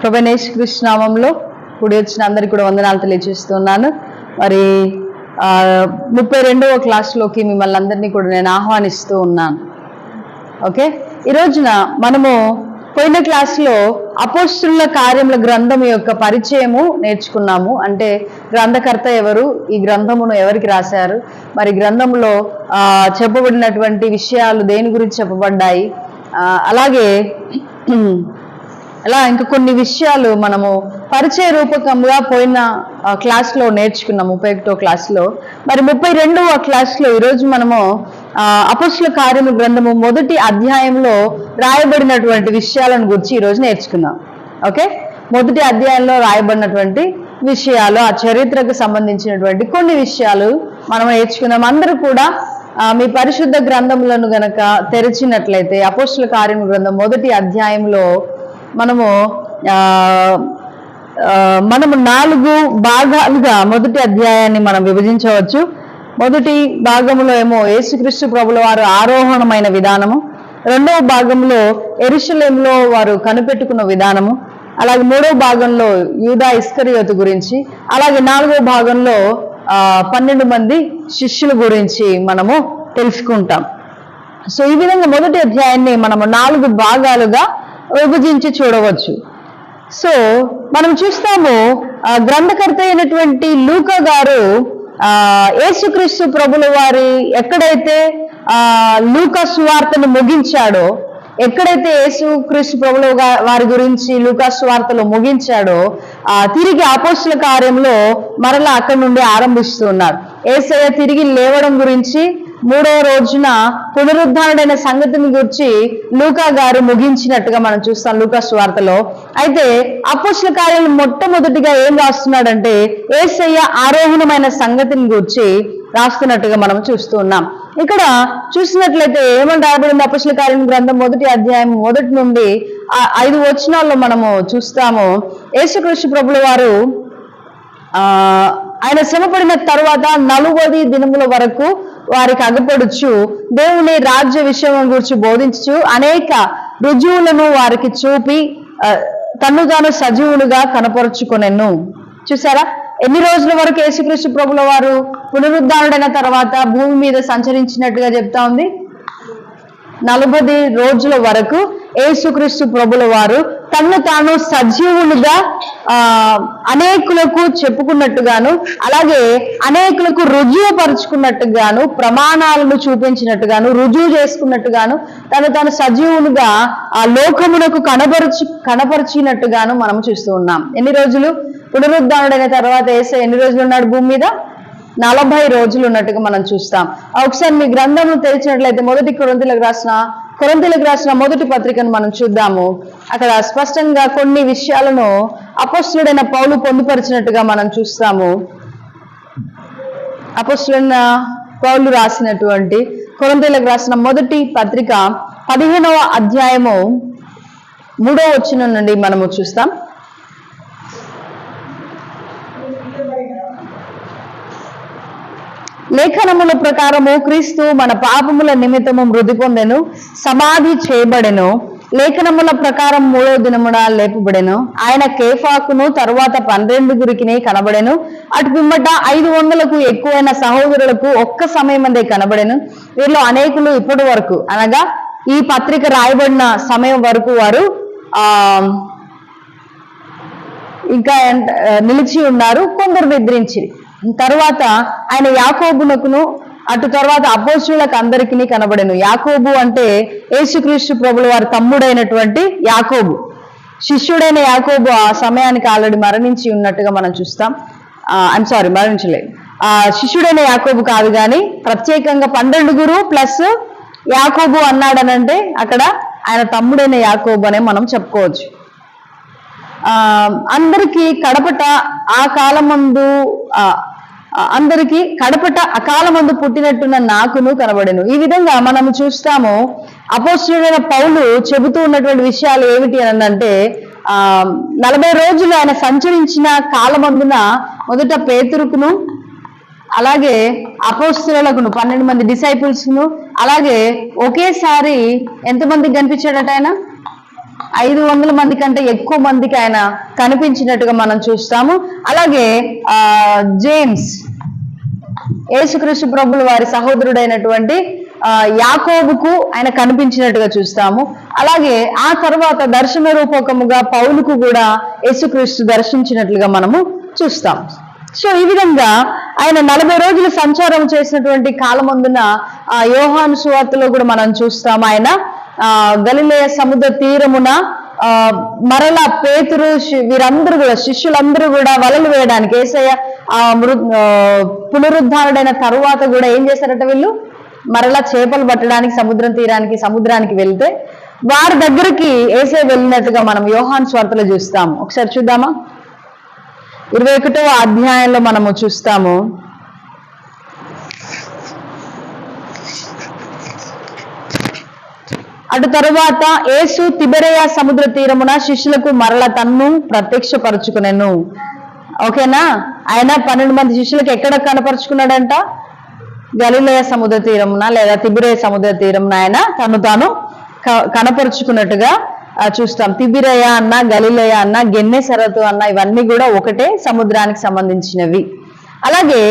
ప్రభువైన యేసుక్రీస్తు నామములో కూడి వచ్చిన అందరికీ కూడా వందనాలు తెలియజేస్తున్నాను. మరి 32వ క్లాస్లోకి మిమ్మల్ని అందరినీ కూడా నేను ఆహ్వానిస్తూ ఉన్నాను. ఓకే, ఈ రోజున మనము పోయిన క్లాస్లో అపోస్తుల కార్యముల గ్రంథం యొక్క పరిచయము నేర్చుకున్నాము. అంటే గ్రంథకర్త ఎవరు, ఈ గ్రంథమును ఎవరికి రాశారు, మరి గ్రంథంలో చెప్పబడినటువంటి విషయాలు దేని గురించి చెప్పబడ్డాయి, అలాగే అలా ఇంకా కొన్ని విషయాలు మనము పరిచయ రూపకంగా పోయిన క్లాస్లో నేర్చుకున్నాము, 31వ క్లాస్లో. మరి 32వ క్లాస్లో ఈరోజు మనము అపోస్తుల కార్యముల గ్రంథము 1వ అధ్యాయంలో రాయబడినటువంటి విషయాలను గురించి ఈరోజు నేర్చుకుందాం. ఓకే, 1వ అధ్యాయంలో రాయబడినటువంటి విషయాలు, ఆ చరిత్రకు సంబంధించినటువంటి కొన్ని విషయాలు మనం నేర్చుకుందాం. అందరూ కూడా మీ పరిశుద్ధ గ్రంథములను గనక తెరిచినట్లయితే అపోస్తుల కార్యముల గ్రంథం 1వ అధ్యాయంలో మనము 4 భాగాలుగా 1వ అధ్యాయాన్ని మనం విభజించవచ్చు. మొదటి భాగంలో ఏమో యేసుక్రీస్తు ప్రభుల వారు ఆరోహణమైన విధానము, 2వ భాగంలో యెరూషలేములో వారు కనిపెట్టుకున్న విధానము, అలాగే 3వ భాగంలో యూదా ఇస్కరియోతు గురించి, అలాగే 4వ భాగంలో 12 మంది శిష్యుల గురించి మనము తెలుసుకుంటాం. సో ఈ విధంగా 1వ అధ్యాయాన్ని మనము 4 భాగాలుగా విభజించి చూడవచ్చు. సో మనం చూస్తాము, గ్రంథకర్త అయినటువంటి లూకా గారు యేసుక్రీస్తు ప్రభుల వారి ఎక్కడైతే లూకా సువార్తను ముగించాడో, ఎక్కడైతే యేసుక్రీస్తు ప్రభుల వారి గురించి లూకా సువార్తలో ముగించాడో, తిరిగి అపోస్తుల కార్యంలో మరలా అక్కడి నుండి ఆరంభిస్తున్నారు. యేసయ్య తిరిగి లేవడం గురించి, 3వ రోజున పునరుద్ధానుడైన సంగతిని గురించి లూకా గారు ముగించినట్టుగా మనం చూస్తాం లూకా సువార్తలో. అయితే అపోస్తుల కార్యాలు మొట్టమొదటిగా ఏం రాస్తున్నాడంటే యేసయ్య ఆరోహణమైన సంగతిని గురించి రాస్తున్నట్టుగా మనం చూస్తూ ఉన్నాం. ఇక్కడ చూసినట్లయితే ఏమని రాయబడింది, అపోస్తుల కార్యం గ్రంథం 1వ అధ్యాయం 1 నుండి 5 వచనాల్లో మనము చూస్తాము. యేసుక్రీస్తు ప్రభుల వారు ఆయన శ్రమపడిన తరువాత 40 దినముల వరకు వారికి అగపడుచు దేవుని రాజ్య విషయం గురించి బోధించు అనేక రుజువులను వారికి చూపి తను తాను సజీవులుగా కనపరుచుకొనెను. చూసారా, ఎన్ని రోజుల వరకు యేసుక్రీస్తు ప్రభుల వారు పునరుద్ధానుడైన తర్వాత భూమి మీద సంచరించినట్టుగా చెప్తా ఉంది? 40 రోజుల వరకు యేసుక్రీస్తు ప్రభుల వారు తను తాను సజీవులుగా అనేకులకు చెప్పుకున్నట్టుగాను, అలాగే అనేకులకు రుజువు పరుచుకున్నట్టుగాను, ప్రమాణాలను చూపించినట్టుగాను, రుజువు చేసుకున్నట్టుగాను, తను తాను సజీవులుగా ఆ లోకమునకు కనపరిచినట్టుగాను మనం చూస్తూ ఉన్నాం. ఎన్ని రోజులు పునరుద్ధానుడైన తర్వాత యేసయ్య ఎన్ని రోజులు ఉన్నాడు భూమి మీద? 40 రోజులు ఉన్నట్టుగా మనం చూస్తాం. ఒకసారి మీ గ్రంథంలో తెరిచినట్లయితే కొరింథీయులకు రాసిన మొదటి పత్రికను మనం చూద్దాము. అక్కడ స్పష్టంగా కొన్ని విషయాలను అపోస్తులుడైన పౌలు పొందుపరిచినట్టుగా మనం చూస్తాము. అపోస్తులైన పౌలు రాసినటువంటి కొరింథీయులకు రాసిన మొదటి పత్రిక 15వ అధ్యాయము 3వ వచనం నుండి మనము చూస్తాం. లేఖనముల ప్రకారము క్రీస్తు మన పాపముల నిమిత్తము మృతి పొందెను, సమాధి చేయబడెను, లేఖనముల ప్రకారం 3వ దినమున లేపబడెను. ఆయన కేఫాకును తరువాత 12 కనబడెను. అటు పిమ్మట 500కు ఎక్కువైన సహోదరులకు ఒక్క సమయమందే కనబడెను. వీరిలో అనేకులు ఇప్పటి వరకు, అనగా ఈ పత్రిక రాయబడిన సమయం వరకు వారు ఇంకా నిలిచి ఉన్నారు, కొందరు నిద్రించి. తరువాత ఆయన యాకోబునకును అటు తర్వాత అపోస్తులకు అందరికీ కనబడెను. యాకోబు అంటే యేసుక్రీస్తు ప్రభుల వారి తమ్ముడైనటువంటి యాకోబు. శిష్యుడైన యాకోబు ఆ సమయానికి ఆల్రెడీ మరణించి ఉన్నట్టుగా మనం చూస్తాం. మరణించలేదు. శిష్యుడైన యాకోబు కాదు, కానీ ప్రత్యేకంగా 12 ప్లస్ యాకోబు అన్నాడనంటే అక్కడ ఆయన తమ్ముడైన యాకోబు అనే మనం చెప్పుకోవచ్చు. అందరికీ కడపట అకాలమందు పుట్టినట్టున్న నాకును కనబడెను. ఈ విధంగా మనం చూస్తాము. అపోస్తులైన పౌలు చెబుతూ ఉన్నటువంటి విషయాలు ఏమిటి అని అంటే 40 రోజులు ఆయన సంచరించిన కాలమందున మొదట పేతురుకును, అలాగే అపోస్తులకు 12 మంది డిసైపుల్స్ ను, అలాగే ఒకేసారి ఎంతమందికి కనిపించాడట ఆయన? 500 మంది కంటే ఎక్కువ మందికి ఆయన కనిపించినట్టుగా మనం చూస్తాము. అలాగే జేమ్స్, యేసుక్రీస్తు ప్రభుల వారి సహోదరుడైనటువంటి యాకోబుకు ఆయన కనిపించినట్టుగా చూస్తాము. అలాగే ఆ తర్వాత దర్శన రూపకముగా పౌలుకు కూడా యేసుక్రీస్తు దర్శించినట్లుగా మనము చూస్తాం. సో ఈ విధంగా ఆయన 40 రోజులు సంచారం చేసినటువంటి కాలమందున యోహాను సువార్తలో కూడా మనం చూస్తాం. ఆయన గలిలయ సముద్ర తీరమున మరలా పేతురు వీరందరూ కూడా శిష్యులందరూ కూడా వలలు వేయడానికి యేసయ్య పునరుద్ధారుడైన తరువాత కూడా ఏం చేశారట, వీళ్ళు మరలా చేపలు పట్టడానికి సముద్రానికి వెళ్తే వారి దగ్గరికి యేసయ్య వెళ్ళినట్టుగా మనం యోహాను సువార్తలో చూస్తాము. ఒకసారి చూద్దామా? 21వ అధ్యాయంలో మనము చూస్తాము. అటు తరువాత యేసు తిబెరయ సముద్ర తీరమున శిష్యులకు మరల తన్ను ప్రత్యక్షపరచుకునేను. ఓకేనా? ఆయన 12 మంది శిష్యులకు ఎక్కడ కనపరుచుకున్నాడంట? గలిలయ సముద్ర తీరమున లేదా తిబెరయ సముద్ర తీరమున ఆయన తాను కనపరుచుకున్నట్టుగా చూస్తాం. తిబిరయ అన్న, గలిలయ అన్న, గెన్నెసరతు అన్న ఇవన్నీ కూడా ఒకటే సముద్రానికి సంబంధించినవి. అలాగే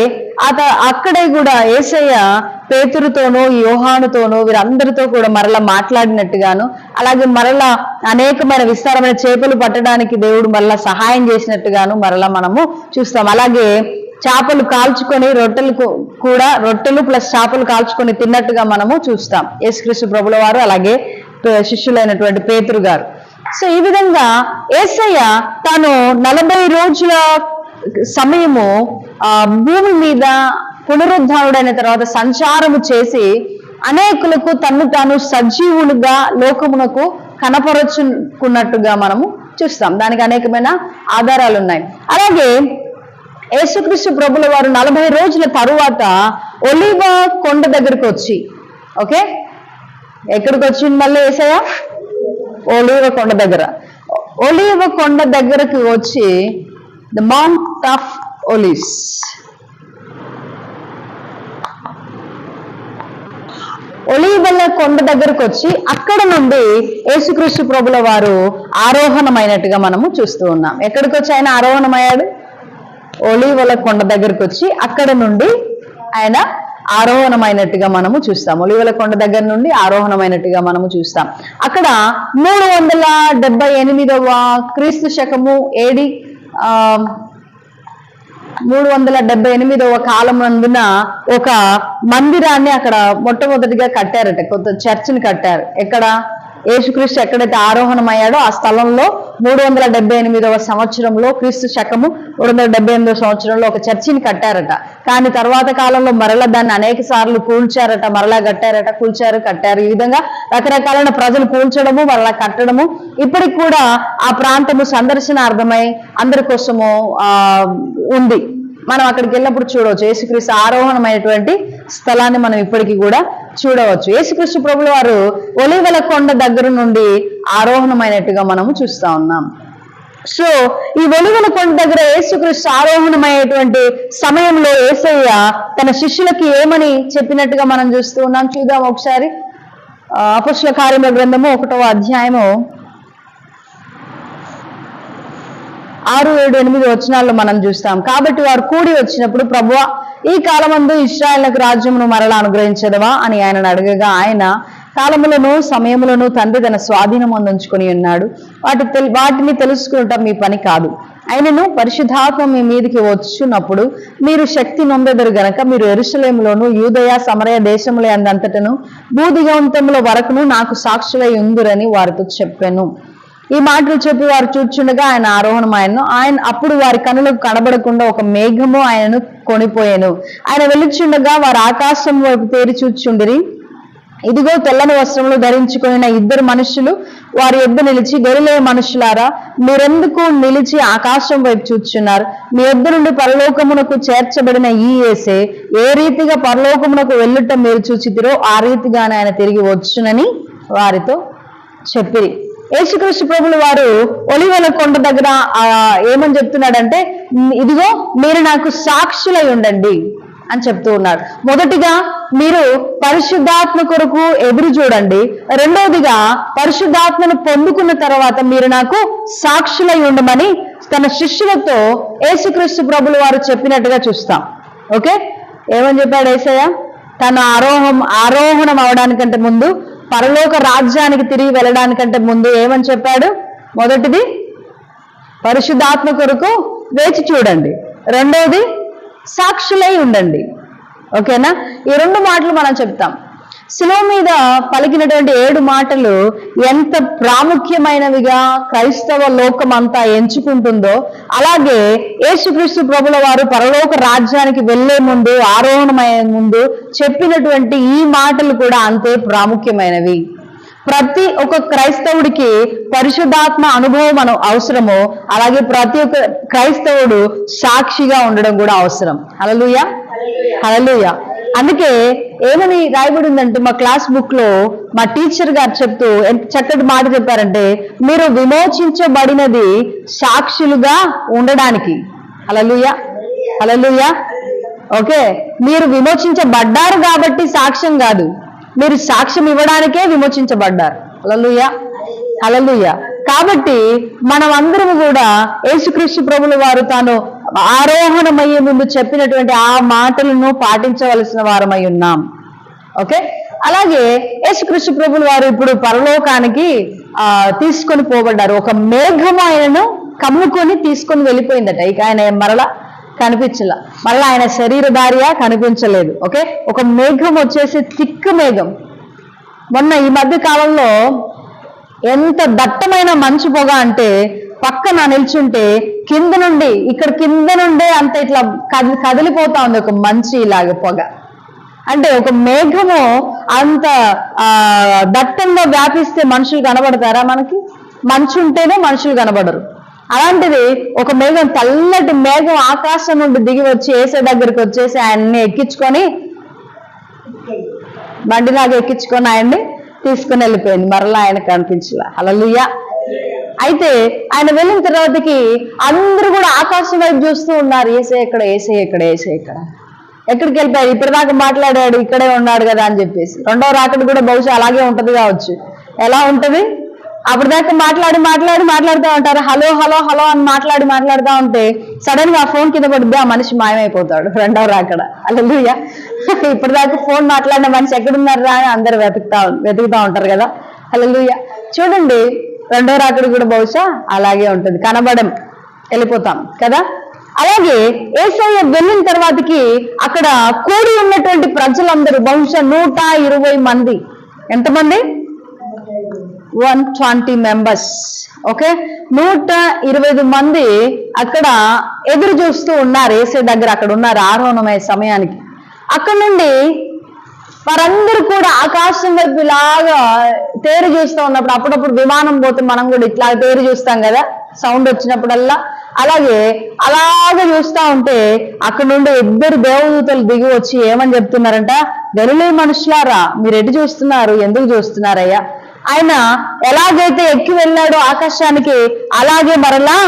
అక్కడే కూడా యేసయ్య పేతురుతోనూ యోహానుతోనూ వీరందరితో కూడా మరలా మాట్లాడినట్టుగాను, అలాగే మరలా అనేకమైన విస్తారమైన చేపలు పట్టడానికి దేవుడు మరలా సహాయం చేసినట్టుగాను మరలా మనము చూస్తాం. అలాగే చేపలు కాల్చుకొని రొట్టెలు ప్లస్ చేపలు కాల్చుకొని తిన్నట్టుగా మనము చూస్తాం యేసుక్రీస్తు ప్రభుల వారు, అలాగే శిష్యులైనటువంటి పేతురు గారు. సో ఈ విధంగా యేసయ్య తాను 40 రోజుల సమయము భూమి మీద పునరుద్ధారుడైన తర్వాత సంచారము చేసి అనేకులకు తాను సజీవులుగా లోకమునకు కనపరుచుకున్నట్టుగా మనము చూస్తాం. దానికి అనేకమైన ఆధారాలు ఉన్నాయి. అలాగే యేసుక్రీస్తు ప్రభుల వారు 40 రోజుల తరువాత ఒలీవ కొండ దగ్గరికి వచ్చి, ఓకే, ఎక్కడికి వచ్చింది మళ్ళీ యేసయ్య? ఒలీవ కొండ దగ్గరకు వచ్చి ద మౌంట్ ఆఫ్ ఒలివ్స్, ఒలీవల కొండ దగ్గరకు వచ్చి అక్కడ నుండి యేసుక్రీస్తు ప్రభుల వారు ఆరోహణమైనట్టుగా మనము చూస్తూ ఉన్నాం. ఎక్కడికి వచ్చి ఆయన ఆరోహణమయ్యాడు? ఒలీవల కొండ దగ్గరకు వచ్చి అక్కడ నుండి ఆయన ఆరోహణమైనట్టుగా మనము చూస్తాం. ఒలీవల కొండ దగ్గర నుండి ఆరోహణమైనట్టుగా మనము చూస్తాం. అక్కడ 378వ క్రీస్తు శకము ఏడి 378వ కాలం నందున ఒక మందిరాన్ని అక్కడ మొట్టమొదటిగా కట్టారట, కొత్త చర్చిని కట్టారు. ఎక్కడ? యేసుక్రీస్తు ఎక్కడైతే ఆరోహణమయ్యాడో ఆ స్థలంలో 378వ సంవత్సరంలో క్రీస్తు శకము 378వ సంవత్సరంలో ఒక చర్చిని కట్టారట. కానీ తర్వాత కాలంలో మరలా దాన్ని అనేక సార్లు కూల్చారట, మరలా కట్టారట, కట్టారు. ఈ విధంగా రకరకాలైన ప్రజలు కూల్చడము మరలా కట్టడము ఇప్పటికి కూడా ఆ ప్రాంతము సందర్శనార్థమై అందరి కోసము ఉంది. మనం అక్కడికి వెళ్ళినప్పుడు చూడవచ్చు యేసుక్రీస్తు ఆరోహణమైనటువంటి స్థలాన్ని మనం ఇప్పటికీ కూడా చూడవచ్చు. యేసుక్రీస్తు ప్రభుల వారు ఒలీవల కొండ దగ్గర నుండి ఆరోహణమైనట్టుగా మనము చూస్తా ఉన్నాం. సో ఈ ఒలీవల కొండ దగ్గర యేసుక్రీస్తు ఆరోహణమయ్యేటువంటి సమయంలో యేసయ్య తన శిష్యులకి ఏమని చెప్పినట్టుగా మనం చూస్తూ ఉన్నాం. చూద్దాం ఒకసారి. అపొస్తలుల కార్యముల గ్రంథము 1వ అధ్యాయము 6, 7, 8 వచనాల్లో మనం చూస్తాం. కాబట్టి వారు కూడి వచ్చినప్పుడు, ప్రభువా, ఈ కాలమందు ఇశ్రాయేలుకు రాజ్యమును మరలా అనుగ్రహించదవా అని ఆయనను అడగగా, ఆయన కాలములను సమయములను తండ్రి తన స్వాధీనం అందించుకొని ఉన్నాడు, వాటిని తెలుసుకుంటాం మీ పని కాదు. ఆయనను పరిశుద్ధాత్మ మీ మీదికి వచ్చున్నప్పుడు మీరు శక్తి నొందెదరు గనక మీరు యెరూషలేములోను యూదయ సమరయ దేశముల అందంతటను భూదిగంతముల వరకును నాకు సాక్షులై ఉందురని వారితో చెప్పాను. ఈ మాటలు చెప్పి వారు చూచుండగా ఆయన ఆరోహణమాయను. అప్పుడు వారి కనులకు కనబడకుండా ఒక మేఘము ఆయనను కొనిపోయాను. ఆయన వెళ్ళుచుండగా వారు ఆకాశం వైపు తేరి చూచుండిరి. ఇదిగో తెల్లని వస్త్రములు ధరించుకున్న 2 మనుషులు వారి యొద్ద నిలిచి, గలిలయ మనుషులారా, మీరెందుకు నిలిచి ఆకాశం వైపు చూచున్నారు? మీ యొద్ద నుండి పరలోకమునకు చేర్చబడిన ఈ యేసే ఏ రీతిగా పరలోకమునకు వెళ్ళుట మీరు చూచితిరో ఆ రీతిగానే ఆయన తిరిగి వచ్చునని వారితో చెప్పిరి. యేసుక్రీస్తు ప్రభులు వారు ఒలీవల కొండ దగ్గర ఏమని చెప్తున్నాడంటే, ఇదిగో మీరు నాకు సాక్షులై ఉండండి అని చెప్తూ ఉన్నాడు. మొదటిగా మీరు పరిశుద్ధాత్మ కొరకు ఎదురు చూడండి. రెండవదిగా పరిశుద్ధాత్మను పొందుకున్న తర్వాత మీరు నాకు సాక్షులై ఉండమని తన శిష్యులతో యేసుక్రీస్తు ప్రభులు వారు చెప్పినట్టుగా చూస్తాం. ఓకే, ఏమని చెప్పాడు యేసయ్య? తను ఆరోహణం అవడానికంటే ముందు, పరలోక రాజ్యానికి తిరిగి వెళ్ళడానికంటే ముందు ఏమని చెప్పాడు? మొదటిది పరిశుద్ధాత్మ కొరకు వేచి చూడండి, రెండవది సాక్షులై ఉండండి. ఓకేనా? ఈ 2 మాటలు మనం చెప్తాం. శిలువ మీద పలికినటువంటి 7 మాటలు ఎంత ప్రాముఖ్యమైనవిగా క్రైస్తవ లోకం అంతా ఎంచుకుంటుందో, అలాగే యేసుక్రీస్తు ప్రభుల వారు పరలోక రాజ్యానికి వెళ్లే ముందు, ఆరోహణమయ్యే ముందు చెప్పినటువంటి ఈ మాటలు కూడా అంతే ప్రాముఖ్యమైనవి. ప్రతి ఒక్క క్రైస్తవుడికి పరిశుద్ధాత్మ అనుభవం అవసరమో, అలాగే ప్రతి ఒక్క క్రైస్తవుడు సాక్షిగా ఉండడం కూడా అవసరం. హల్లెలూయా, హల్లెలూయా. అందుకే ఏమని రాయబడి ఉందంటే, మా క్లాస్ బుక్ లో మా టీచర్ గారు చెప్తూ ఎంత చక్కటి మాట చెప్పారంటే, మీరు విమోచించబడినది సాక్షులుగా ఉండడానికి. హల్లెలూయా, హల్లెలూయా. ఓకే, మీరు విమోచించబడ్డారు కాబట్టి సాక్ష్యం కాదు, మీరు సాక్ష్యం ఇవ్వడానికే విమోచించబడ్డారు. హల్లెలూయా, హల్లెలూయా. కాబట్టి మనం అందరం కూడా యేసుక్రీస్తు ప్రభుల వారు తాను ఆరోహణమయ్యే ముందు చెప్పినటువంటి ఆ మాటలను పాటించవలసిన వారమై ఉన్నాం. ఓకే, అలాగే యేసుక్రీస్తు ప్రభుల వారు ఇప్పుడు పరలోకానికి తీసుకొని పోబడ్డారు. ఒక మేఘం ఆయనను కమ్ముకొని తీసుకొని వెళ్ళిపోయిందట. ఇక ఆయన మరలా కనిపించలా, మరలా ఆయన శరీరధారిగా కనిపించలేదు. ఓకే, ఒక మేఘం వచ్చేసి తిక్కు మేఘం. మొన్న ఈ మధ్య కాలంలో ఎంత దట్టమైన మంచు పొగ అంటే, పక్కన నిల్చుంటే కింద నుండి కింద నుండే అంత ఇట్లా కదిలిపోతా ఉంది ఒక మంచి ఇలాగ పొగ. అంటే ఒక మేఘము అంత దట్టంగా వ్యాపిస్తే మనుషులు కనబడతారా? మనకి మంచు ఉంటేనే మనుషులు కనబడరు. అలాంటిది ఒక మేఘం, తెల్లటి మేఘం ఆకాశం నుండి దిగి వచ్చి యేసే దగ్గరికి వచ్చేసి ఆయన్ని ఎక్కించుకొని, బండిలాగా ఎక్కించుకొని ఆయన్ని తీసుకుని వెళ్ళిపోయింది. మరలా ఆయన కనిపించలా. హల్లెలూయా. అయితే ఆయన వెళ్ళిన తర్వాతకి అందరూ కూడా ఆకాశం వైపు చూస్తూ ఉన్నారు. ఏసే ఎక్కడ, ఏసే ఎక్కడ, ఏసే ఎక్కడ, ఎక్కడికి వెళ్ళిపోయాడు? ఇప్పటిదాకా మాట్లాడాడు, ఇక్కడే ఉన్నాడు కదా అని చెప్పేసి. రెండవ రాకడ కూడా బహుశా అలాగే ఉంటది కావచ్చు. ఎలా ఉంటది? అప్పటిదాకా మాట్లాడుతూ ఉంటారు, హలో హలో హలో అని మాట్లాడుతూ ఉంటే సడన్ గా ఆ ఫోన్ కింద పడితే ఆ మనిషి మాయమైపోతాడు. రెండవ రాకడ. హల్లెలూయా. ఇప్పటిదాకా ఫోన్ మాట్లాడిన మనిషి ఎక్కడున్నారా అని అందరు వెతుకుతా ఉంటారు కదా. హల్లెలూయా. చూడండి, రెండవ రాకడ కూడా బహుశా అలాగే ఉంటుంది. కనబడం, వెళ్ళిపోతాం కదా. అలాగే యేసయ్య వెళ్ళిన తర్వాతకి అక్కడ కూడి ఉన్నటువంటి ప్రజలందరూ బహుశా 120 మంది. ఎంతమంది? 120 మెంబర్స్. ఓకే, 120 మంది అక్కడ ఎదురు చూస్తూ ఉన్నారు యేసే దగ్గర. అక్కడ ఉన్నారు ఆరోహణమయ్యే సమయానికి. అక్కడ నుండి వారందరూ కూడా ఆకాశం వైపు ఇలాగా తేరు చూస్తూ ఉన్నప్పుడు, అప్పుడప్పుడు విమానం పోతే మనం కూడా ఇట్లా తేరు చూస్తాం కదా సౌండ్ వచ్చినప్పుడల్లా, అలాగే చూస్తూ ఉంటే అక్కడ నుండి 2 దేవదూతలు దిగి వచ్చి ఏమని చెప్తున్నారంట? గలిలే మనుషులారా, మీరు ఎటు చూస్తున్నారు? ఎందుకు చూస్తున్నారయ్యా? ఆయన ఎలాగైతే ఎక్కి వెళ్ళాడో ఆకాశానికి, అలాగే మరలా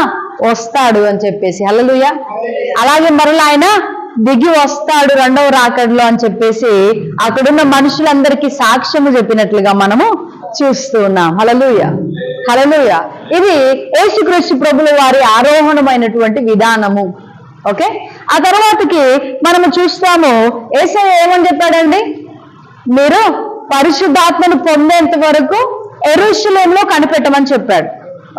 వస్తాడు అని చెప్పేసి. హల్లెలూయా. అలాగే మరలా ఆయన దిగి వస్తాడు రెండవ రాకడలో అని చెప్పేసి అక్కడున్న మనుషులందరికీ సాక్ష్యము చెప్పినట్లుగా మనము చూస్తూ ఉన్నాం. హల్లెలూయా, హల్లెలూయా. ఇది యేసుక్రీస్తు ప్రభుల వారి ఆరోహణమైనటువంటి విధానము. ఓకే, ఆ తర్వాతకి మనము చూస్తాము యేసయ్య ఏమని చెప్పాడండి? మీరు పరిశుద్ధాత్మను పొందేంత వరకు యెరూషలేములో కనిపెట్టమని చెప్పాడు.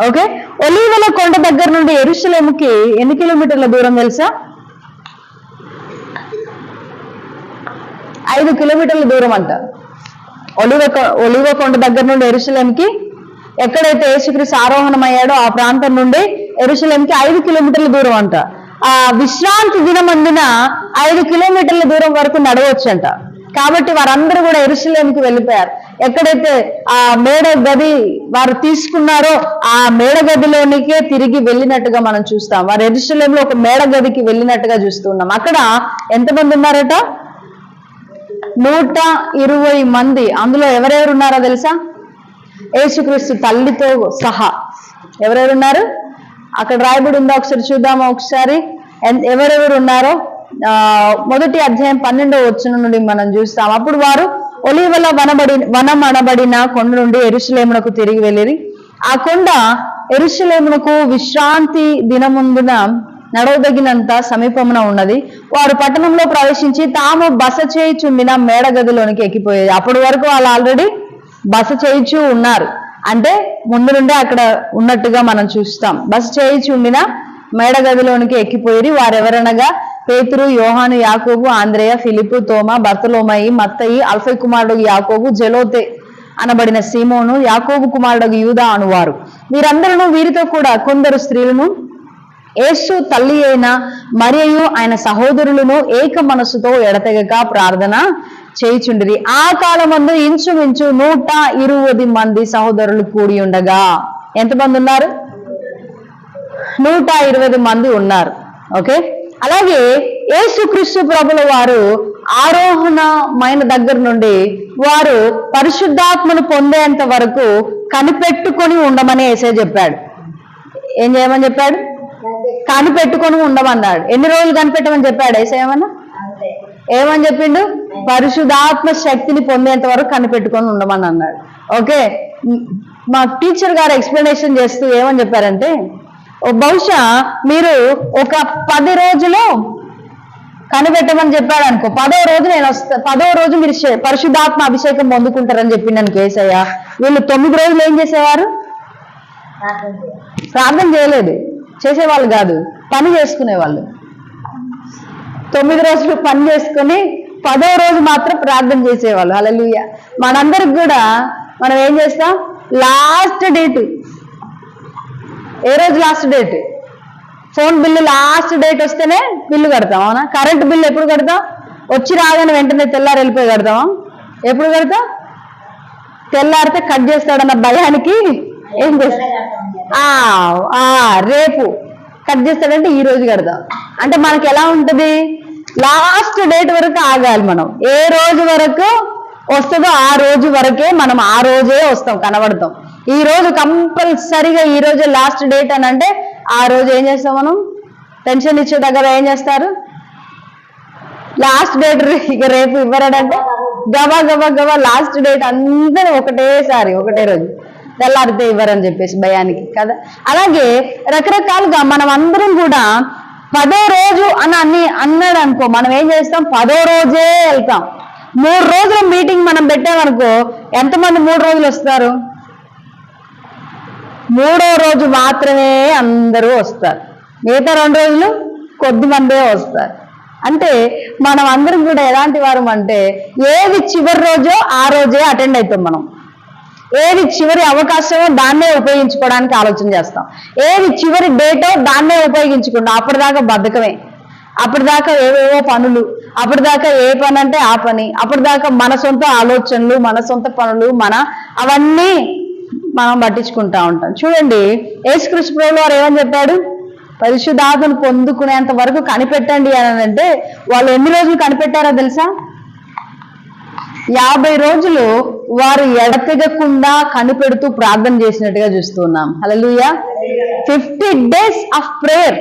ఓకే, ఒలీవల కొండ దగ్గర నుండి యెరూషలేముకి ఎన్ని కిలోమీటర్ల దూరం తెలుసా? 5 కిలోమీటర్ల దూరం అంట. ఒలీవ కొండ దగ్గర నుండి యెరూషలేముకి, ఎక్కడైతే యేసుక్రీస్తు ఆరోహణం అయ్యాడో ఆ ప్రాంతం నుండి యెరూషలేముకి 5 కిలోమీటర్ల దూరం అంట. ఆ విశ్రాంతి దినమందున 5 కిలోమీటర్ల దూరం వరకు నడవచ్చంట. కాబట్టి వారందరూ కూడా యెరూషలేముకి వెళ్ళిపోయారు. ఎక్కడైతే ఆ మేడ గది వారు తీసుకున్నారో ఆ మేడ గదిలోనికే తిరిగి వెళ్ళినట్టుగా మనం చూస్తాం. వారు యెరూషలేములో ఒక మేడ గదికి వెళ్ళినట్టుగా చూస్తున్నాం. అక్కడ ఎంతమంది ఉన్నారట? 120 మంది. అందులో ఎవరెవరు ఉన్నారో తెలుసా? యేసుక్రీస్తు తల్లితో సహా ఎవరెవరు ఉన్నారు? అక్కడ రాయబడి ఉందా? ఒకసారి చూద్దామా? ఒకసారి ఎవరెవరు ఉన్నారో మొదటి అధ్యాయం 12వ వచనం నుండి మనం చూస్తాం. అప్పుడు వారు ఒలీవల వనమనబడిన కొండ నుండి యెరూషలేమునకు తిరిగి వెళ్ళిరి. ఆ కొండ యెరూషలేమునకు విశ్రాంతి దినముందున నడవదగినంత సమీపమున ఉన్నది. వారు పట్టణంలో ప్రవేశించి తాము బస చేయుచుండిన మేడ గదిలోనికి ఎక్కిపోయేది. అప్పటి వరకు వాళ్ళు ఆల్రెడీ బస చేయుచు ఉన్నారు, అంటే ముందు నుండే అక్కడ ఉన్నట్టుగా మనం చూస్తాం. బస చేయుచుండిన మేడ గదిలోనికి ఎక్కిపోయి వారెవరనగా పేతురు, యోహాను, యాకోబు, ఆంద్రేయ, ఫిలిప్పు, తోమా, బర్తలోమయి, మత్తయి, అల్ఫై కుమారుడు యాకోబు, జెలోతే అనబడిన సీమోను, యాకోబు కుమారుడు యూదా అనువారు. వీరందరూ వీరితో కూడా కొందరు స్త్రీలను యేసు తల్లి అయిన మరియయు ఆయన సహోదరులను ఏక మనస్సుతో ఎడతెగక ప్రార్థన చేయుచుండిరి. ఆ కాలమందు ఇంచుమించు 120 మంది సహోదరులు కూడి ఉండగా, ఎంతమంది ఉన్నారు? 120 మంది ఉన్నారు. ఓకే, అలాగే యేసుక్రీస్తు ప్రభుల వారు ఆరోహణమైన దగ్గర నుండి వారు పరిశుద్ధాత్మను పొందేంత వరకు కనిపెట్టుకొని ఉండమని యేసయ్య చెప్పాడు. ఏం చేయమని చెప్పాడు? కనిపెట్టుకొని ఉండమన్నాడు. ఎన్ని రోజులు కనిపెట్టమని చెప్పాడు యేసయ్య? ఏమని చెప్పిండు? పరిశుద్ధాత్మ శక్తిని పొందేంత వరకు కనిపెట్టుకొని ఉండమని అన్నాడు. ఓకే, మా టీచర్ గారు ఎక్స్ప్లెనేషన్ చేస్తూ ఏమని చెప్పారంటే, బహుశా మీరు ఒక 10 రోజులు కనిపెట్టమని చెప్పాడు అనుకో, 10వ రోజు నేను వస్తా, 10వ రోజు మీరు పరిశుద్ధాత్మ అభిషేకం పొందుకుంటారని చెప్పిండను యేసయ్య. వీళ్ళు 9 రోజులు ఏం చేసేవారు? ప్రార్థన చేయలేదు, చేసేవాళ్ళు కాదు, పని చేసుకునేవాళ్ళు. 9 రోజులు పని చేసుకుని 10వ రోజు మాత్రం ప్రార్థన చేసేవాళ్ళు. హల్లెలూయా. మనందరికి కూడా మనం ఏం చేస్తాం? Last date. ఏ రోజు last date? Phone bill last date వస్తేనే బిల్లు కడతాం, అవునా? కరెంట్ బిల్లు ఎప్పుడు కడతాం? వచ్చి రాగానే వెంటనే తెల్లారి వెళ్ళిపోయి కడతామా? ఎప్పుడు కడతాం? తెల్లారితే కట్ చేస్తాడన్న భయానికి ఏం చేస్తాం? రేపు కట్ చేస్తాడంటే ఈ రోజు కడతాం. అంటే మనకి ఎలా ఉంటది? లాస్ట్ డేట్ వరకు ఆగాలి. మనం ఏ రోజు వరకు వస్తుందో ఆ రోజు వరకే మనం ఆ రోజే వస్తాం, కనబడతాం. ఈ రోజు కంపల్సరిగా ఈ రోజు లాస్ట్ డేట్ అని అంటే ఆ రోజు ఏం చేస్తాం? మనం పెన్షన్ ఇచ్చే దగ్గర ఏం చేస్తారు? లాస్ట్ డేట్ ఇక రేపు ఇవ్వరాడంటే గబా గబా గబా లాస్ట్ డేట్ అందరూ ఒకటేసారి ఒకటే రోజు తెల్లారితే ఇవ్వరని చెప్పేసి భయానికి కదా. అలాగే రకరకాలుగా మనం అందరం కూడా 10వ రోజు అని అన్నాడు అనుకో, మనం ఏం చేస్తాం? 10వ రోజే వెళ్తాం. 3 రోజుల మీటింగ్ మనం పెట్టామనుకో, ఎంతమంది 3 రోజులు వస్తారు? 3వ రోజు మాత్రమే అందరూ వస్తారు, మిగతా 2 రోజులు కొద్ది మందే వస్తారు. అంటే మనం అందరం కూడా ఎలాంటి వారం అంటే, ఏది చివరి రోజో ఆ రోజే అటెండ్ అవుతాం. మనం ఏది చివరి అవకాశమో దాన్నే ఉపయోగించుకోవడానికి ఆలోచన చేస్తాం. ఏది చివరి డేటో దాన్నే ఉపయోగించుకుంటాం. అప్పటిదాకా బద్ధకమే, అప్పటిదాకా ఏవేవో పనులు, అప్పటిదాకా ఏ పని అంటే ఆ పని, అప్పటిదాకా మన సొంత ఆలోచనలు, మన సొంత పనులు, అవన్నీ మనం పట్టించుకుంటా ఉంటాం. చూడండి, యేసుక్రీస్తు ప్రభువు వారు ఏమని చెప్పాడు? పరిశుద్ధాత్మను పొందుకునేంత వరకు కనిపెట్టండి అని అంటే, వాళ్ళు ఎన్ని రోజులు కనిపెట్టారో తెలుసా? 50 రోజులు వారు ఎడతెగకుండా కనిపెడుతూ ప్రార్థన చేసినట్టుగా చూస్తున్నాం. హల్లెలూయా. 50 days ఆఫ్ ప్రేయర్.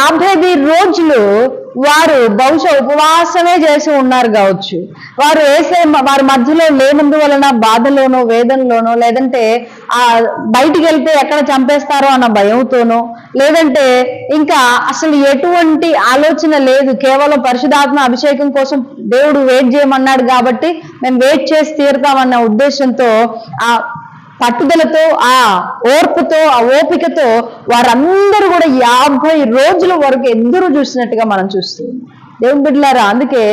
50 రోజులు వారు బహుశా ఉపవాసమే చేసి ఉన్నారు కావచ్చు. వారు వారి మధ్యలో లేనందువలన బాధలోనో వేదనలోనో, లేదంటే బయటికి వెళ్తే ఎక్కడ చంపేస్తారో అన్న భయంతోనో, లేదంటే ఇంకా అసలు ఎటువంటి ఆలోచన లేదు, కేవలం పరిశుద్ధాత్మ అభిషేకం కోసం దేవుడు వెయిట్ చేయమన్నాడు కాబట్టి మేము వెయిట్ చేసి తీరుతామన్న ఉద్దేశంతో, ఆ పట్టుదలతో, ఆ ఓర్పుతో, ఆ ఓపికతో వారందరూ కూడా 50 రోజుల వరకు ఎదురు చూసినట్టుగా మనం చూస్తున్నాం. దేవుని బిడ్డలారా, అందుకే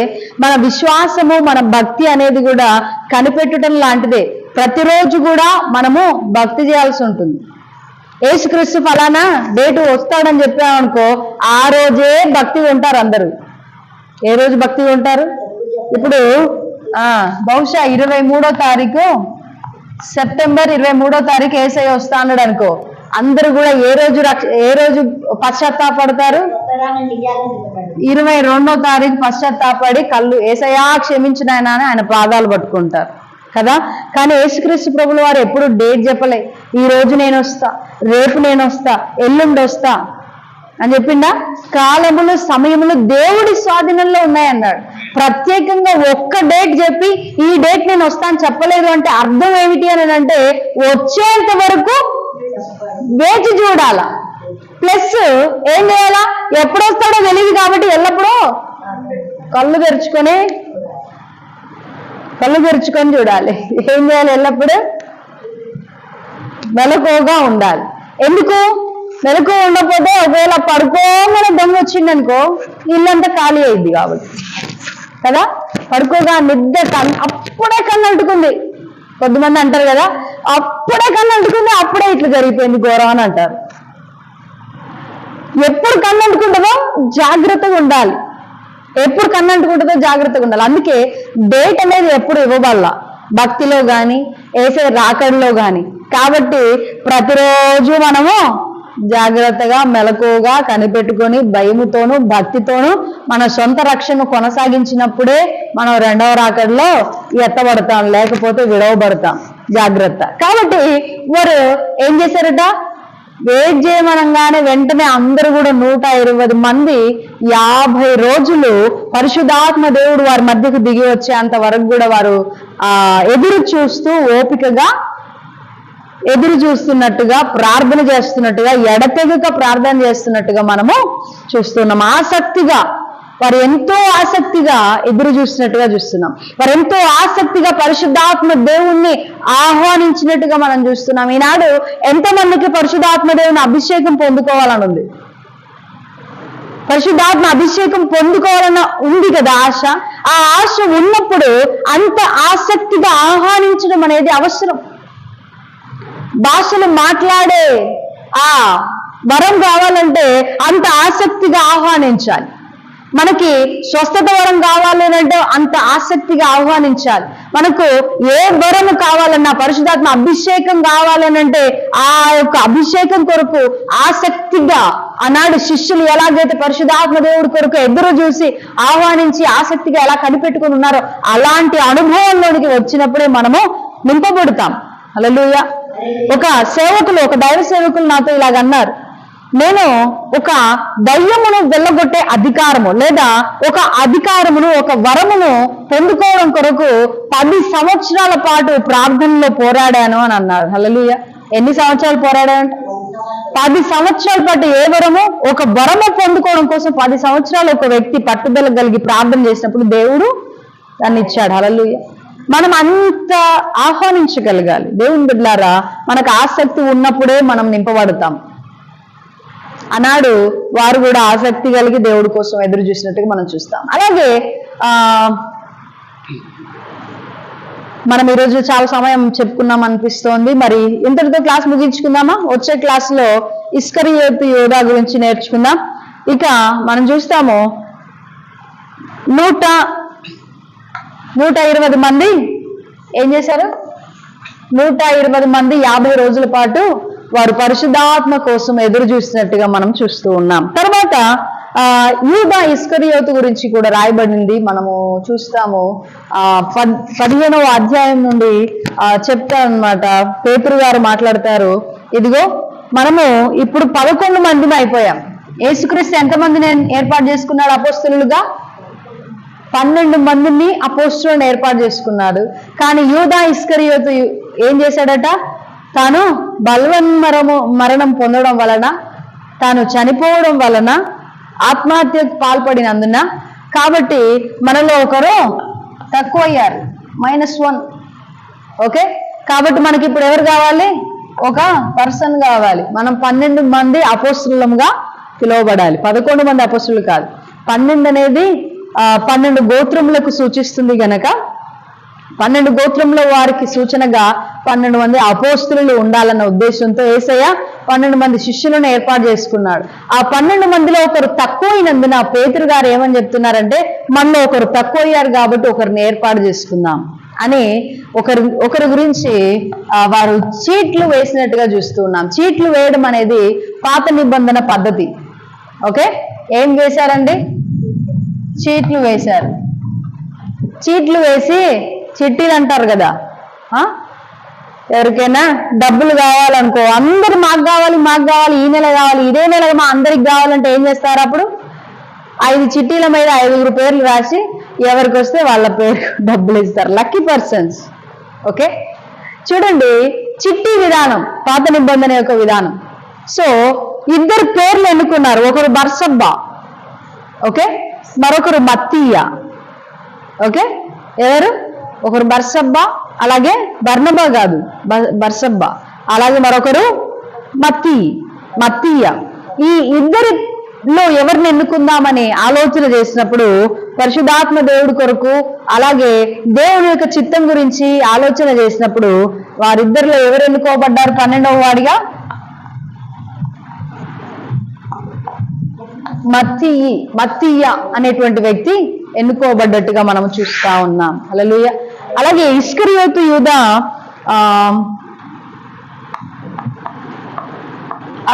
మన విశ్వాసము, మన భక్తి అనేది కూడా కనిపెట్టడం లాంటిదే. ప్రతిరోజు కూడా మనము భక్తి చేయాల్సి ఉంటుంది. యేసుక్రీస్తు ఫలానా డేటు వస్తాడని చెప్పామనుకో, ఆ రోజే భక్తి ఉంటారు అందరూ. ఏ రోజు భక్తి ఉంటారు? ఇప్పుడు బహుశా 23వ తారీఖు సెప్టెంబర్ 23వ తారీఖు యేసయ్య వస్తా అన్నాడు అనుకో, అందరూ కూడా ఏ రోజు పశ్చాత్తాపడతారు? 22వ తారీఖు పశ్చాత్తాపడి కళ్ళు యేసయ్యా క్షమించిన ఆయన పాదాలు పట్టుకుంటారు కదా. కానీ యేసుక్రీస్తు ప్రభుల వారు ఎప్పుడు డేట్ చెప్పలే. ఈ రోజు నేను వస్తా, రేపు నేను వస్తా, ఎల్లుండి వస్తా. అని చెప్పిండా? కాలములు సమయములు దేవుడి స్వాధీనంలో ఉన్నాయన్నాడు. ప్రత్యేకంగా ఒక్క డేట్ చెప్పి ఈ డేట్ నేను వస్తాను చెప్పలేదు అంటే అర్థం ఏమిటి అని అంటే వచ్చేంత వరకు వేచి చూడాల. ప్లస్ ఏం చేయాలా? ఎప్పుడు వస్తాడో తెలియదు కాబట్టి ఎల్లప్పుడూ కళ్ళు తెరుచుకొని చూడాలి. ఏం చేయాలి? ఎల్లప్పుడూ మెలకువగా ఉండాలి. ఎందుకు? మెలకువ ఉండకపోతే ఒకవేళ పడుకోగానే దొంగ వచ్చిందనుకో ఇల్లంతా ఖాళీ అయింది కాబట్టి కదా. పడుకోగా నిద్ర అప్పుడే కన్ను అంటుకుంది. కొద్దిమంది అంటారు కదా, అప్పుడే కన్ను అంటుకుంది, అప్పుడే ఇట్లా జరిగిపోయింది ఘోరం అని అంటారు. ఎప్పుడు కన్ను అంటుకుంటుందో జాగ్రత్తగా ఉండాలి. ఎప్పుడు కన్ను అంటుకుంటుందో జాగ్రత్తగా ఉండాలి. అందుకే డేట్ అనేది ఎప్పుడు ఇవ్వబడాల, భక్తిలో కానీ వేసే రాకడలో కానీ. కాబట్టి ప్రతిరోజు మనము జాగ్రత్తగా మెలకువగా కనిపెట్టుకొని భయముతోనూ భక్తితోనూ మన సొంత రక్షణ కొనసాగించినప్పుడే మనం రెండవ రాకడలో ఎత్తబడతాం, లేకపోతే విడవబడతాం. జాగ్రత్త. కాబట్టి వారు ఏం చేశారట? వెయిట్ చేయమనగానే వెంటనే అందరూ కూడా 120 మంది 50 రోజులు పరిశుద్ధాత్మ దేవుడు వారి మధ్యకు దిగి వచ్చేంత వరకు కూడా వారు ఎదురు చూస్తూ ఓపికగా ఎదురు చూస్తున్నట్టుగా, ప్రార్థన చేస్తున్నట్టుగా, ఎడతెగక ప్రార్థన చేస్తున్నట్టుగా మనము చూస్తున్నాం. ఆసక్తిగా వారు ఎంతో ఆసక్తిగా ఎదురు చూసినట్టుగా చూస్తున్నాం. వారు ఎంతో ఆసక్తిగా పరిశుద్ధాత్మ దేవుణ్ణి ఆహ్వానించినట్టుగా మనం చూస్తున్నాం. ఈనాడు ఎంతమందికి పరిశుద్ధాత్మ దేవుని అభిషేకం పొందుకోవాలని ఉంది? పరిశుద్ధాత్మ అభిషేకం పొందుకోవాలన్న ఉంది కదా ఆశ. ఆ ఆశ ఉన్నప్పుడు అంత ఆసక్తిగా ఆహ్వానించడం అనేది అవసరం. భాషలు మాట్లాడే ఆ వరం కావాలంటే అంత ఆసక్తిగా ఆహ్వానించాలి. మనకి స్వస్థత వరం కావాలి అంటే అంత ఆసక్తిగా ఆహ్వానించాలి. మనకు ఏ వరము కావాలన్నా, పరిశుద్ధాత్మ అభిషేకం కావాలనంటే ఆ యొక్క అభిషేకం కొరకు ఆసక్తిగా, ఆనాడు శిష్యులు ఎలాగైతే పరిశుద్ధాత్మ దేవుడి కొరకు ఎదురు చూసి ఆహ్వానించి ఆసక్తిగా ఎలా కనిపెట్టుకుని ఉన్నారో అలాంటి అనుభవంలోనికి వచ్చినప్పుడే మనము నింపబడతాం. హల్లెలూయా. ఒక దైవ సేవకులు నాతో ఇలాగన్నారు, నేను ఒక దయ్యమును వెళ్ళగొట్టే అధికారము లేదా ఒక అధికారమును, ఒక వరమును పొందుకోవడం కొరకు 10 సంవత్సరాల పాటు ప్రార్థనలో పోరాడాను అని అన్నారు. హల్లెలూయా. ఎన్ని సంవత్సరాలు పోరాడానంటే 10 సంవత్సరాల పాటు. ఏ వరము? ఒక వరము పొందుకోవడం కోసం 10 సంవత్సరాలు ఒక వ్యక్తి పట్టుదల కలిగి ప్రార్థన చేసినప్పుడు దేవుడు దాన్ని ఇచ్చాడు. హల్లెలూయా. మనం అంత ఆహ్వానించగలగాలి. దేవుని బిడ్డలారా, మనకు ఆసక్తి ఉన్నప్పుడే మనం నింపబడతాం. అన్నాడు వారు కూడా ఆసక్తి కలిగి దేవుడి కోసం ఎదురు చూసినట్టుగా మనం చూస్తాం. అలాగే మనం ఈరోజు చాలా సమయం చెప్పుకున్నాం అనిపిస్తోంది. మరి ఇంతటితో క్లాస్ ముగించుకుందామా? వచ్చే క్లాసులో ఇస్కరియోతు యోధా గురించి నేర్చుకుందాం. ఇక మనం చూస్తాము 120 మంది ఏం చేశారు? 120 మంది 50 రోజుల పాటు వారు పరిశుద్ధాత్మ కోసం ఎదురు చూసినట్టుగా మనం చూస్తూ ఉన్నాం. తర్వాత యూదా ఇస్కరియోతు గురించి కూడా రాయబడింది. మనము చూస్తాము 15వ అధ్యాయం నుండి చెప్తారనమాట. పేతురు గారు మాట్లాడతారు, ఇదిగో మనము ఇప్పుడు 11 మందిని అయిపోయాం. యేసుక్రీస్తు ఎంతమందిని ఏర్పాటు చేసుకున్నాడు అపోస్తలులుగా? 12 మందిని అపోస్తలులను ఏర్పాటు చేసుకున్నాడు. కానీ యూదా ఇస్కరియోతు ఏం చేశాడట? తాను మరణం పొందడం వలన, తాను చనిపోవడం వలన, ఆత్మహత్యకు పాల్పడినందున, కాబట్టి మనలో ఒకరు తక్కువ అయ్యారు, -1. ఓకే. కాబట్టి మనకి ఇప్పుడు ఎవరు కావాలి? ఒక పర్సన్ కావాలి. మనం 12 మంది అపోస్తలులుగా పిలువబడాలి. 11 మంది అపోస్తలులు కాదు. 12 అనేది 12 గోత్రములకు సూచిస్తుంది గనక 12 గోత్రంలో వారికి సూచనగా 12 మంది అపోస్తలులు ఉండాలన్న ఉద్దేశంతో యేసయ్య 12 మంది శిష్యులను ఏర్పాటు చేసుకున్నాడు. ఆ 12 మందిలో ఒకరు తక్కువైనందున పేతురు గారు ఏమని చెప్తున్నారంటే, మనలో ఒకరు తక్కువ అయ్యారు కాబట్టి ఒకరిని ఏర్పాటు చేసుకుందాం అని ఒకరి గురించి వారు చీట్లు వేసినట్టుగా చూస్తున్నాం. చీట్లు వేయడం అనేది పాత నిబంధన పద్ధతి. ఓకే. ఏం వేశారండి? చీట్లు వేశారు. చీట్లు వేసి చిట్టీలు అంటారు కదా, ఎవరికైనా డబ్బులు కావాలనుకో, అందరు మాకు కావాలి ఈ నెల కావాలి, ఇదే నెల మా అందరికి కావాలంటే ఏం చేస్తారు? అప్పుడు 5 చిట్టీల మీద 5 పేర్లు రాసి ఎవరికి వస్తే వాళ్ళ పేరు డబ్బులు ఇస్తారు. Lucky persons. ఓకే, చూడండి చిట్టి విధానం, పాత నిబంధన యొక్క విధానం. సో 2 పేర్లు ఎన్నుకున్నారు. ఒకరు బర్సబ్బా, ఓకే, మరొకరు మత్తీయ. ఓకే, ఎవరు? ఒకరు బర్సబ్బా, అలాగే బర్నబా కాదు బర్సబ్బా, అలాగే మరొకరు మత్తీయ. ఈ 2లో ఎవరిని ఎన్నుకుందామని ఆలోచన చేసినప్పుడు పరిశుద్ధాత్మ దేవుడి కొరకు, అలాగే దేవుని యొక్క చిత్తం గురించి ఆలోచన చేసినప్పుడు వారిద్దరిలో ఎవరు ఎన్నుకోబడ్డారు? 12వ వాడిగా మత్తీయ అనేటువంటి వ్యక్తి ఎన్నుకోబడ్డట్టుగా మనం చూస్తా ఉన్నాం. హల్లెలూయా. అలాగే ఇస్కరియోతు యూదా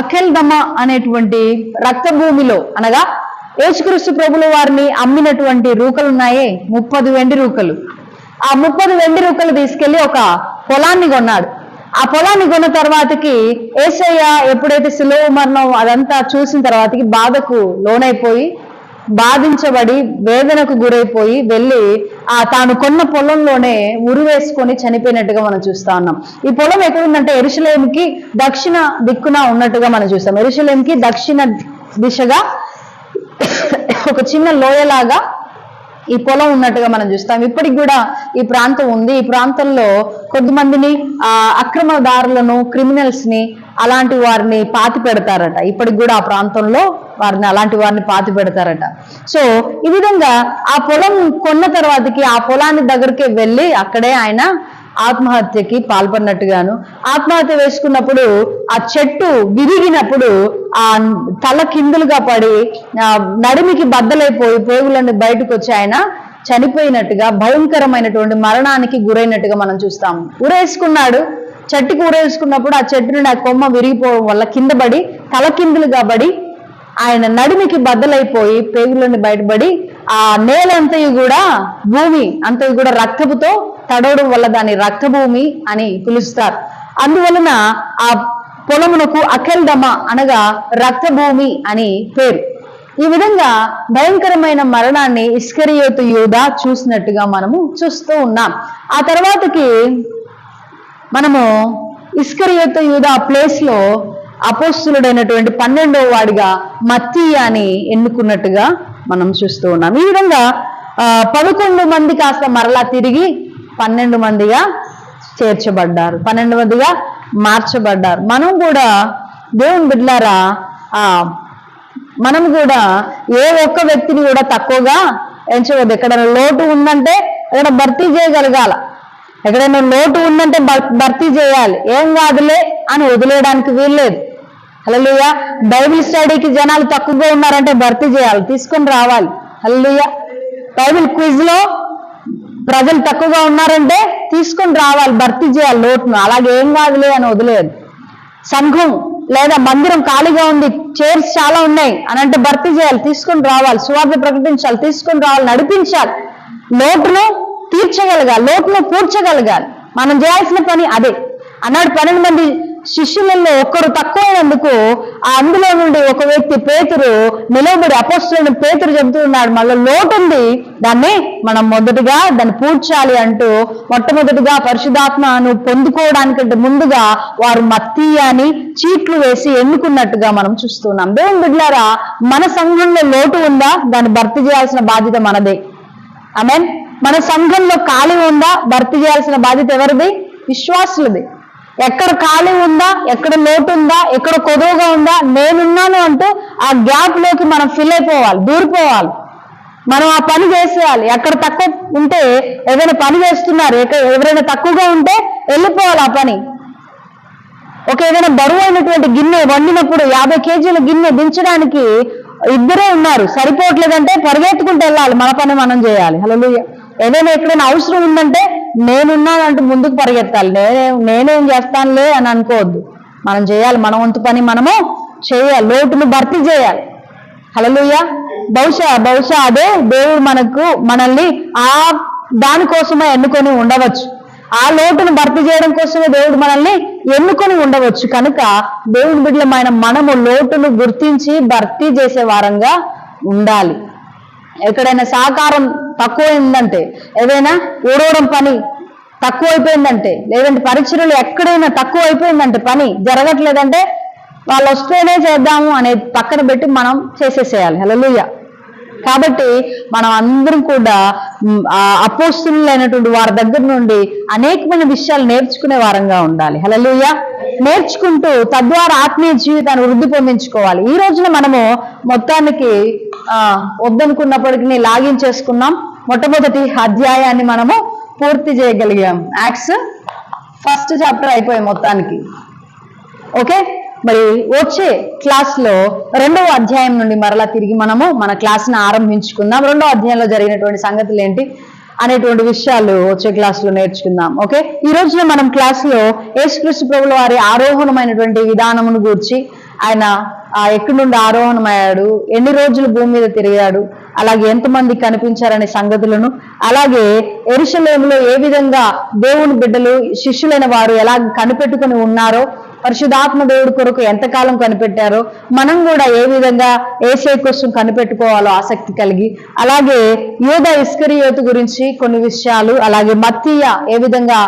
అకెల్దమ అనేటువంటి రక్తభూమిలో, అనగా యేసుక్రీస్తు ప్రభుల వారిని అమ్మినటువంటి రూకలు ఉన్నాయే, 30 వెండి రూకలు. ఆ 30 వెండి రూకలు తీసుకెళ్లి ఒక పొలాన్ని కొన్నాడు. ఆ పొలాన్ని కొన్న తర్వాతకి యేసయ్య ఎప్పుడైతే శిలువ మరణం అదంతా చూసిన తర్వాతకి బాధకు లోనైపోయి, బాధించబడి, వేదనకు గురైపోయి వెళ్ళి తాను కొన్న పొలంలోనే ఉరి వేసుకొని చనిపోయినట్టుగా మనం చూస్తా ఉన్నాం. ఈ పొలం ఎక్కడుందంటే యెరూషలేముకి దక్షిణ దిక్కున ఉన్నట్టుగా మనం చూస్తాం. యెరూషలేముకి దక్షిణ దిశగా ఒక చిన్న లోయలాగా ఈ పొలం ఉన్నట్టుగా మనం చూస్తాం. ఇప్పటికి కూడా ఈ ప్రాంతం ఉంది. ఈ ప్రాంతంలో కొద్దిమందిని అక్రమదారులను, క్రిమినల్స్ ని, అలాంటి వారిని పాతి పెడతారట. ఇప్పటికి కూడా ఆ ప్రాంతంలో అలాంటి వారిని పాతి పెడతారట. సో ఈ విధంగా ఆ పొలం కొన్న తర్వాతకి ఆ పొలాన్ని దగ్గరికి వెళ్ళి అక్కడే ఆయన ఆత్మహత్యకి పాల్పడినట్టుగాను, ఆత్మహత్య వేసుకున్నప్పుడు ఆ చెట్టు విరిగినప్పుడు ఆ తల కిందులుగా పడి నడిమికి బద్దలైపోయి పేగులన్నీ బయటకు వచ్చి ఆయన చనిపోయినట్టుగా, భయంకరమైనటువంటి మరణానికి గురైనట్టుగా మనం చూస్తాము. ఉరేసుకున్నాడు, చెట్టుకి ఉరేసుకున్నప్పుడు ఆ చెట్టు నుండి ఆ కొమ్మ విరిగిపోవడం వల్ల కింద పడి తల కిందులుగా పడి ఆయన నడిమికి బద్దలైపోయి పేగులన్నీ బయటపడి ఆ నేల అంతయు కూడా, భూమి అంతయు కూడా రక్తపుతో తడవడం వల్ల దాన్ని రక్తభూమి అని పిలుస్తారు. అందువలన ఆ పొలమునకు అకెల్దమ అనగా రక్తభూమి అని పేరు. ఈ విధంగా భయంకరమైన మరణాన్ని ఇస్కరియోతు యూదా చూసినట్టుగా మనము చూస్తూ ఉన్నాం. ఆ తర్వాతకి మనము ఇస్కరియోతు యూదా ప్లేస్ లో అపోస్తులుడైనటువంటి 12వ వాడిగా మత్తీయాని ఎన్నుకున్నట్టుగా మనం చూస్తూ ఉన్నాం. ఈ విధంగా 11 మంది కాస్త మరలా తిరిగి 12 మందిగా చేర్చబడ్డారు, 12 మందిగా మార్చబడ్డారు. మనం కూడా దేవుని బిడ్డలారా, మనం కూడా ఏ ఒక్క వ్యక్తిని కూడా తక్కువగా ఎంచవద్దు. ఎక్కడైనా లోటు ఉందంటే అక్కడ భర్తీ చేయగలగాల, ఎక్కడైనా లోటు ఉందంటే భర్తీ చేయాలి. ఏం కాదులే అని వదిలేయడానికి వీల్లేదు. హల్లెలూయా. బైబిల్ స్టడీకి జనాలు తక్కువగా ఉన్నారంటే భర్తీ చేయాలి, తీసుకొని రావాలి. హల్లెలూయా. బైబిల్ క్విజ్ లో ప్రజలు తక్కువగా ఉన్నారంటే తీసుకొని రావాలి, భర్తీ చేయాలి లోటును. అలాగే ఏం కాదులే అని వదిలేదు. సంఘం లేదా మందిరం ఖాళీగా ఉంది, చైర్స్ చాలా ఉన్నాయి అని అంటే భర్తీ చేయాలి, తీసుకొని రావాలి, సువార్త ప్రకటించాలి, తీసుకొని రావాలి, నడిపించాలి. లోటును తీర్చగలగాలి, లోటును పూడ్చగలగాలి. మనం చేయాల్సిన పని అదే. అన్నాడు 12 మంది శిష్యులలో ఒక్కరు తక్కువైనందుకు అందులో నుండి ఒక వ్యక్తి పేతురు నిలబడి, అపోస్తలుడైన పేతురు చెబుతూ ఉన్నాడు, మళ్ళీ లోటు ఉంది, దాన్ని మనం మొదటిగా దాన్ని పూడ్చాలి అంటూ మొట్టమొదటిగా పరిశుద్ధాత్మను పొందుకోవడానికంటే ముందుగా వారు మత్తీయాని చీట్లు వేసి ఎన్నుకున్నట్టుగా మనం చూస్తున్నాం. దేవుని బిడ్డలారా, మన సంఘంలో లోటు ఉందా, దాన్ని భర్తీ చేయాల్సిన బాధ్యత మనదే. ఆమేన్. మన సంఘంలో ఖాళీ ఉందా, భర్తీ చేయాల్సిన బాధ్యత ఎవరిది? విశ్వాసులది. ఎక్కడ ఖాళీ ఉందా, ఎక్కడ లోటు ఉందా, ఎక్కడ కొదువుగా ఉందా, నేనున్నాను అంటూ ఆ గ్యాప్ లోకి మనం ఫిల్ అయిపోవాలి, దూరిపోవాలి. మనం ఆ పని చేసేయాలి. ఎక్కడ తక్కువ ఉంటే, ఏదైనా పని చేస్తున్నారు, ఎవరైనా తక్కువగా ఉంటే వెళ్ళిపోవాలి ఆ పని. ఏదైనా బరువు అయినటువంటి గిన్నె వండినప్పుడు 50 కేజీల గిన్నె దించడానికి 2 ఉన్నారు, సరిపోవట్లేదంటే పరిగెత్తుకుంటూ వెళ్ళాలి, మన పని మనం చేయాలి. హల్లెలూయా. ఏదైనా ఎక్కడైనా అవసరం ఉందంటే నేనున్నానంటూ ముందుకు పరిగెత్తాలి. నేనేం చేస్తానులే అని అనుకోవద్దు, మనం చేయాలి, మన వంతు పని మనము చేయాలి, లోటును భర్తీ చేయాలి. హల్లెలూయా. బహుశా అదే దేవుడు మనల్ని దానికోసమే ఎన్నుకొని ఉండవచ్చు. ఆ లోటును భర్తీ చేయడం కోసమే దేవుడు మనల్ని ఎన్నుకొని ఉండవచ్చు. కనుక దేవుని బిడ్డలమైన మనము లోటును గుర్తించి భర్తీ చేసే వారంగా ఉండాలి. ఎక్కడైనా సహకారం తక్కువైందంటే, ఏదైనా ఊడవడం పని తక్కువైపోయిందంటే, లేదంటే పరిచర్యలు ఎక్కడైనా తక్కువ అయిపోయిందంటే, పని జరగట్లేదంటే, వాళ్ళు వస్తేనే చేద్దాము అనేది పక్కన పెట్టి మనం చేసేసేయాలి. హల్లెలూయా. కాబట్టి మనం అందరం కూడా అపోస్తులైనటువంటి వారి దగ్గర నుండి అనేకమైన విషయాలు నేర్చుకునే వారంగా ఉండాలి. హల్లెలూయా. నేర్చుకుంటూ తద్వారా ఆత్మీయ జీవితాన్ని వృద్ధి పొందించుకోవాలి. ఈ రోజున మనము మొత్తానికి వద్దనుకున్నప్పటికీ లాగించేసుకున్నాం. మొట్టమొదటి అధ్యాయాన్ని మనము పూర్తి చేయగలిగాం. యాక్ట్స్ ఫస్ట్ చాప్టర్ అయిపోయాయి మొత్తానికి. ఓకే, మరి వచ్చే క్లాస్ లో 2వ అధ్యాయం నుండి మరలా తిరిగి మనము మన క్లాస్ ని ఆరంభించుకుందాం. 2వ అధ్యాయంలో జరిగినటువంటి సంగతులు ఏంటి అనేటువంటి విషయాలు వచ్చే క్లాస్ లో నేర్చుకుందాం. ఓకే, ఈ రోజున మనం క్లాస్ లో యేసుక్రీస్తు ప్రభువుల వారి ఆరోహణమైనటువంటి విధానమును గూర్చి, ఆయన ఎక్కడి నుండి ఆరోహణమయ్యాడు, ఎన్ని రోజులు భూమి మీద తిరిగాడు, అలాగే ఎంతమంది కనిపించారనే సంగతులను, అలాగే యెరూషలేములో ఏ విధంగా దేవుని బిడ్డలు శిష్యులైన వారు ఎలా కనిపెట్టుకుని ఉన్నారో, పరిశుద్ధాత్మ దేవుడి కొరకు ఎంతకాలం కనిపెట్టారో, మనం కూడా ఏ విధంగా యేసయ్య కోసం కనిపెట్టుకోవాలో ఆసక్తి కలిగి, అలాగే యూదా ఇస్కరియోతు గురించి కొన్ని విషయాలు, అలాగే మత్తీయ ఏ విధంగా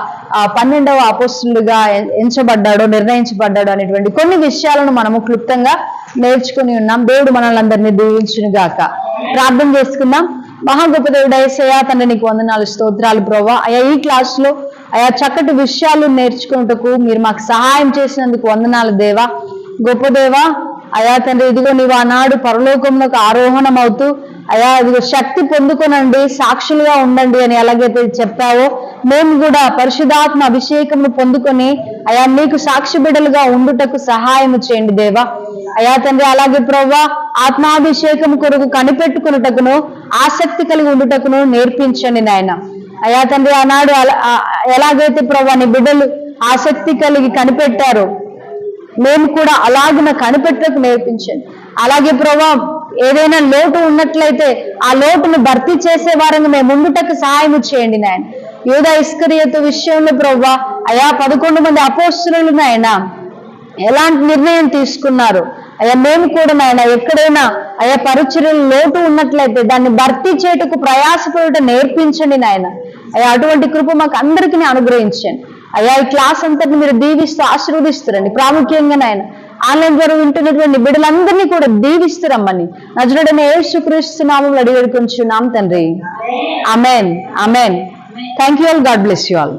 12వ అపోస్తలుగా ఎంచబడ్డాడో, నిర్ణయించబడ్డాడో అనేటువంటి కొన్ని విషయాలను మనము క్లుప్తంగా నేర్చుకుని ఉన్నాం. దేవుడు మనల్ని అందరినీ దీవించును గాక. ప్రార్థన చేసుకుందాం. మహా గొప్ప దేవుడు యేసయ్యా, తండ్రి నీకు వందనాలు, స్తోత్రాలు ప్రభువా. అయ్యా, ఈ క్లాస్ లో అయా చక్కటి విషయాలు నేర్చుకున్నటకు మీరు మాకు సహాయం చేసినందుకు వందనాలు దేవా. గొప్ప దేవా, అయా తండ్రి, ఇదిగో నీవు ఆనాడు పరలోకంలోకి ఆరోహణం అవుతూ అయా ఇదిగో శక్తి పొందుకొనండి, సాక్షులుగా ఉండండి అని ఎలాగైతే చెప్పావో, మేము కూడా పరిశుద్ధాత్మ అభిషేకమును పొందుకొని అయా నీకు సాక్షి బిడ్డలుగా ఉండుటకు సహాయం చేయండి దేవా. అయా తండ్రి, అలాగే ప్రవ్వా ఆత్మాభిషేకం కొరకు కనిపెట్టుకున్నటకును, ఆసక్తి కలిగి ఉండుటకును నేర్పించండి నాయన. అయా తండ్రి, ఆనాడు ఎలాగైతే ప్రవ్వా నీ బిడ్డలు ఆసక్తి కలిగి కనిపెట్టారో, మేము కూడా అలాగిన కనిపెట్టకు నేర్పించండి. అలాగే ప్రవ్వా ఏదైనా లోటు ఉన్నట్లయితే ఆ లోటును భర్తీ చేసే వారంగా మేము ఉండుటకు సహాయం చేయండి నాయన. యూదా ఇస్కరియోతు విషయంలో ప్రవ్వా అయా 11 మంది అపోస్తలులు నాయన ఎలాంటి నిర్ణయం తీసుకున్నారు, అయ్యా మేము కూడా నాయన ఎక్కడైనా అయా పరిచర్యలు లోటు ఉన్నట్లయితే దాన్ని భర్తీ చేయుటకు ప్రయాసపడటం నేర్పించండి నాయన. అయ్యా అటువంటి కృప మాకు అందరికీ అనుగ్రహించండి. అయ్యా ఈ క్లాస్ అంతటిని మీరు దీవిస్తూ ఆశీర్వదిస్తారండి. ప్రాముఖ్యంగా నాయన ఆన్లైన్ ద్వారా వింటున్నటువంటి బిడ్డలందరినీ కూడా దీవిస్తురమ్మని నజరుడైన యేసుక్రీస్తు నామములో అడిగి వేడుకొంచున్నాం తండ్రి. ఆమేన్, ఆమేన్. Thank you all. God bless you all.